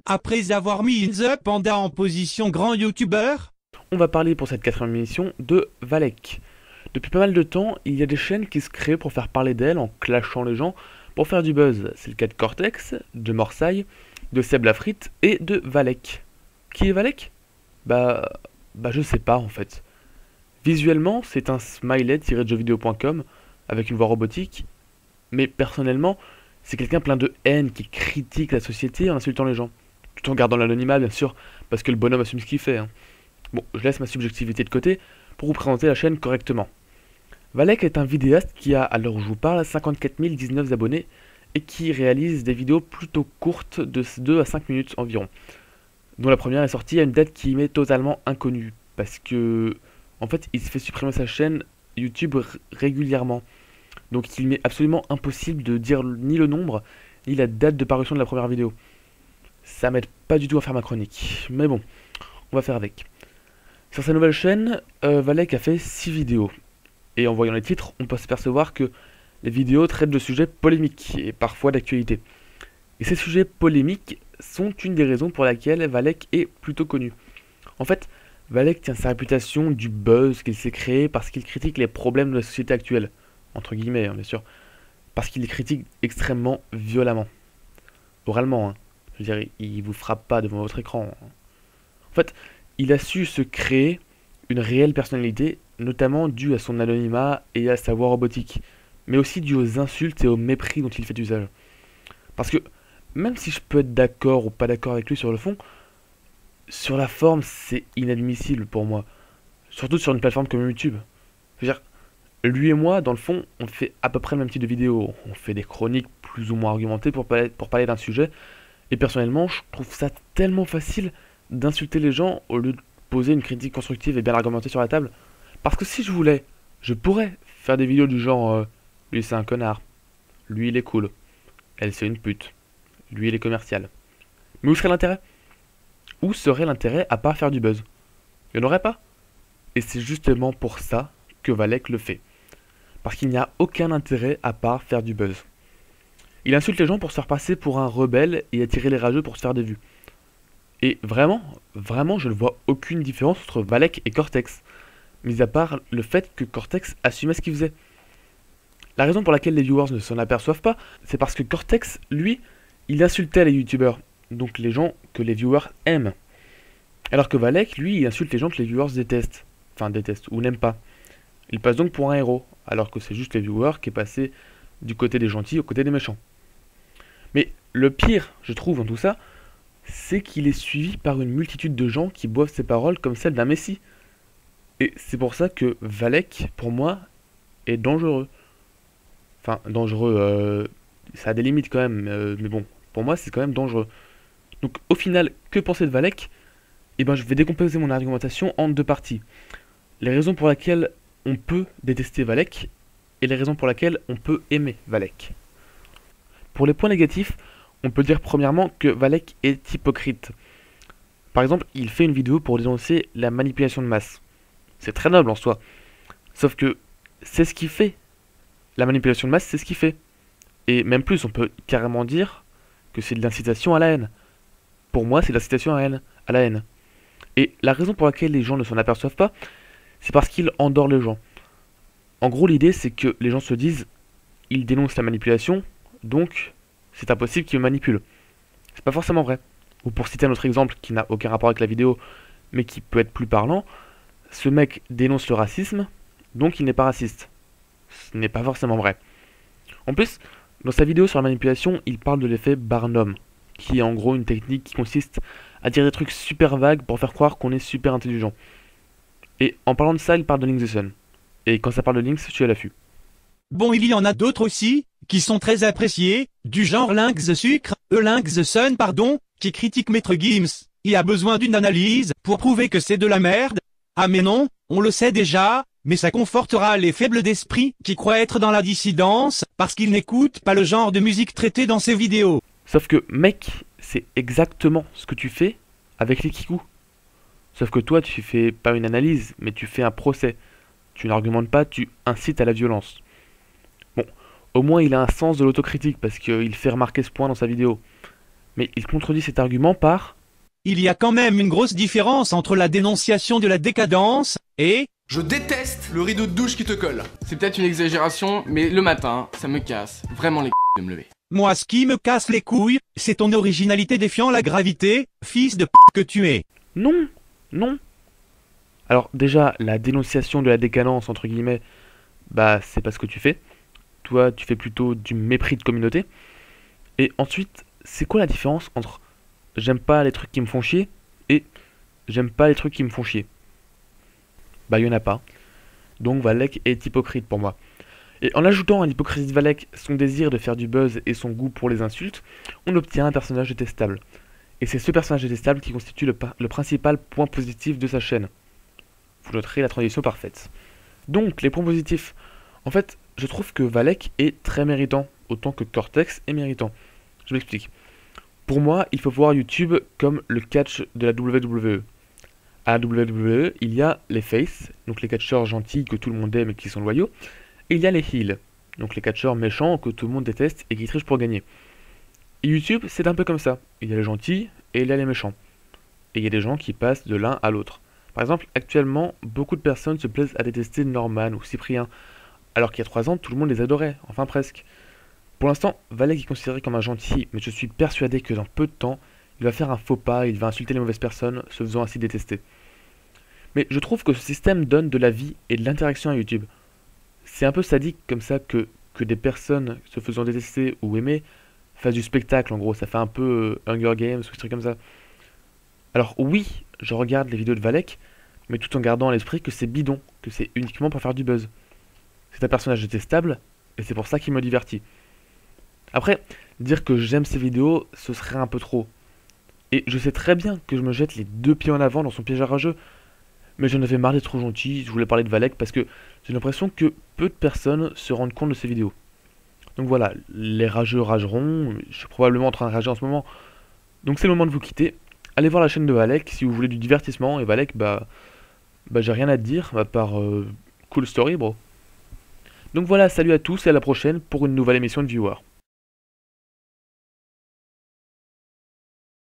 après avoir mis The Panda en position grand youtubeur. On va parler pour cette 4ème émission de Valek. Depuis pas mal de temps, il y a des chaînes qui se créent pour faire parler d'elles en clashant les gens, pour faire du buzz. C'est le cas de Cortex, de Morsaille, de Seb Lafrite et de Valek. Qui est Valek ? Bah je sais pas en fait. Visuellement, c'est un smiley tiré de jeuxvideo.com avec une voix robotique, mais personnellement, c'est quelqu'un plein de haine qui critique la société en insultant les gens. Tout en gardant l'anonymat bien sûr, parce que le bonhomme assume ce qu'il fait. Bon, je laisse ma subjectivité de côté pour vous présenter la chaîne correctement. Valek est un vidéaste qui a, à l'heure où je vous parle, 54 019 abonnés et qui réalise des vidéos plutôt courtes de 2 à 5 minutes environ, dont la première est sortie à une date qui m'est totalement inconnue, parce que, en fait, il se fait supprimer sa chaîne YouTube régulièrement. Donc il m'est absolument impossible de dire ni le nombre, ni la date de parution de la première vidéo. Ça m'aide pas du tout à faire ma chronique, mais bon, on va faire avec. Sur sa nouvelle chaîne, Valek a fait 6 vidéos. Et en voyant les titres, on peut s'apercevoir que les vidéos traitent de sujets polémiques et parfois d'actualité. Et ces sujets polémiques sont une des raisons pour laquelle Valek est plutôt connu. En fait, Valek tient sa réputation du buzz qu'il s'est créé parce qu'il critique les problèmes de la société actuelle. Entre guillemets, bien sûr. Parce qu'il les critique extrêmement violemment. Oralement, Je veux dire, il vous frappe pas devant votre écran. En fait, il a su se créer une réelle personnalité, notamment due à son anonymat et à sa voix robotique, mais aussi due aux insultes et au mépris dont il fait usage. Parce que, même si je peux être d'accord ou pas d'accord avec lui sur le fond, sur la forme, c'est inadmissible pour moi. Surtout sur une plateforme comme YouTube. Je veux dire, lui et moi, dans le fond, on fait à peu près le même type de vidéo. On fait des chroniques plus ou moins argumentées pour parler d'un sujet. Et personnellement, je trouve ça tellement facile d'insulter les gens au lieu de poser une critique constructive et bien argumentée sur la table. Parce que si je voulais, je pourrais faire des vidéos du genre lui c'est un connard, lui il est cool, elle c'est une pute, lui il est commercial. Mais où serait l'intérêt ? Où serait l'intérêt à part faire du buzz ? Il n'y en aurait pas. Et c'est justement pour ça que Valek le fait. Parce qu'il n'y a aucun intérêt à part faire du buzz. Il insulte les gens pour se faire passer pour un rebelle et attirer les rageux pour se faire des vues. Et vraiment, je ne vois aucune différence entre Valek et Cortex, mis à part le fait que Cortex assumait ce qu'il faisait. La raison pour laquelle les viewers ne s'en aperçoivent pas, c'est parce que Cortex, lui, il insultait les youtubeurs, donc les gens que les viewers aiment. Alors que Valek, lui, il insulte les gens que les viewers détestent, ou n'aiment pas. Il passe donc pour un héros, alors que c'est juste les viewers qui est passé du côté des gentils au côté des méchants. Mais le pire, je trouve, dans tout ça, c'est qu'il est suivi par une multitude de gens qui boivent ses paroles comme celles d'un messie. Et c'est pour ça que Valek, pour moi, est dangereux. Enfin, dangereux, ça a des limites quand même, mais bon, pour moi, c'est quand même dangereux. Donc, au final, que penser de Valek ? Eh ben, je vais décomposer mon argumentation en 2 parties. Les raisons pour lesquelles on peut détester Valek, et les raisons pour lesquelles on peut aimer Valek. Pour les points négatifs, on peut dire premièrement que Valek est hypocrite. Par exemple, il fait une vidéo pour dénoncer la manipulation de masse. C'est très noble en soi. Sauf que c'est ce qu'il fait. La manipulation de masse, c'est ce qu'il fait. Et même plus, on peut carrément dire que c'est de l'incitation à la haine. Pour moi, c'est de l'incitation à la haine. Et la raison pour laquelle les gens ne s'en aperçoivent pas, c'est parce qu'il endort les gens. En gros, l'idée, c'est que les gens se disent, il dénonce la manipulation, donc c'est impossible qu'il me manipule. C'est pas forcément vrai. Ou pour citer un autre exemple qui n'a aucun rapport avec la vidéo, mais qui peut être plus parlant, ce mec dénonce le racisme, donc il n'est pas raciste. Ce n'est pas forcément vrai. En plus, dans sa vidéo sur la manipulation, il parle de l'effet Barnum, qui est en gros une technique qui consiste à dire des trucs super vagues pour faire croire qu'on est super intelligent. Et en parlant de ça, il parle de Link the Sun. Et quand ça parle de Lynx, je suis à l'affût. Bon, il y en a d'autres aussi, qui sont très appréciés, du genre Link the Sucre, Link the Sun, qui critique Maître Gims. Il a besoin d'une analyse pour prouver que c'est de la merde. Ah mais non, on le sait déjà, mais ça confortera les faibles d'esprit qui croient être dans la dissidence, parce qu'ils n'écoutent pas le genre de musique traitée dans ses vidéos. Sauf que, mec, c'est exactement ce que tu fais avec les Kikou. Sauf que toi, tu fais pas une analyse, mais tu fais un procès. Tu n'argumentes pas, tu incites à la violence. Bon, au moins il a un sens de l'autocritique, parce qu'il fait remarquer ce point dans sa vidéo. Mais il contredit cet argument par... Il y a quand même une grosse différence entre la dénonciation de la décadence et... Je déteste le rideau de douche qui te colle. C'est peut-être une exagération, mais le matin, ça me casse vraiment les de me lever. Moi, ce qui me casse les couilles, c'est ton originalité défiant la gravité, fils de que tu es. Non, non. Alors déjà, la dénonciation de la décadence, entre guillemets, bah c'est pas ce que tu fais. Toi, tu fais plutôt du mépris de communauté. Et ensuite, c'est quoi la différence entre j'aime pas les trucs qui me font chier et j'aime pas les trucs qui me font chier? Bah il y en a pas. Donc Valek est hypocrite pour moi. Et en ajoutant à l'hypocrisie de Valek son désir de faire du buzz et son goût pour les insultes, on obtient un personnage détestable. Et c'est ce personnage détestable qui constitue le principal point positif de sa chaîne. Vous noterez la transition parfaite. Donc, les points positifs. En fait, je trouve que Valek est très méritant, autant que Cortex est méritant. Je m'explique. Pour moi, il faut voir YouTube comme le catch de la WWE. À la WWE, il y a les faces, donc les catcheurs gentils que tout le monde aime et qui sont loyaux, et il y a les heels, donc les catcheurs méchants que tout le monde déteste et qui trichent pour gagner. Et YouTube, c'est un peu comme ça. Il y a les gentils et il y a les méchants. Et il y a des gens qui passent de l'un à l'autre. Par exemple, actuellement, beaucoup de personnes se plaisent à détester Norman ou Cyprien, alors qu'il y a 3 ans, tout le monde les adorait, enfin presque. Pour l'instant, Valek est considéré comme un gentil, mais je suis persuadé que dans peu de temps, il va faire un faux pas et il va insulter les mauvaises personnes, se faisant ainsi détester. Mais je trouve que ce système donne de la vie et de l'interaction à YouTube. C'est un peu sadique comme ça que des personnes se faisant détester ou aimer fassent du spectacle en gros, ça fait un peu Hunger Games ou des trucs comme ça. Alors oui, je regarde les vidéos de Valek, mais tout en gardant à l'esprit que c'est bidon, que c'est uniquement pour faire du buzz. C'est un personnage détestable, et c'est pour ça qu'il me divertit. Après, dire que j'aime ses vidéos, ce serait un peu trop. Et je sais très bien que je me jette les 2 pieds en avant dans son piège à rageux, mais j'en avais marre d'être trop gentil, je voulais parler de Valek parce que j'ai l'impression que peu de personnes se rendent compte de ses vidéos. Donc voilà, les rageux rageront, je suis probablement en train de rager en ce moment. Donc c'est le moment de vous quitter. Allez voir la chaîne de Valek si vous voulez du divertissement, et Valek, bah j'ai rien à te dire, à part cool story bro. Donc voilà, salut à tous et à la prochaine pour une nouvelle émission de Viewer.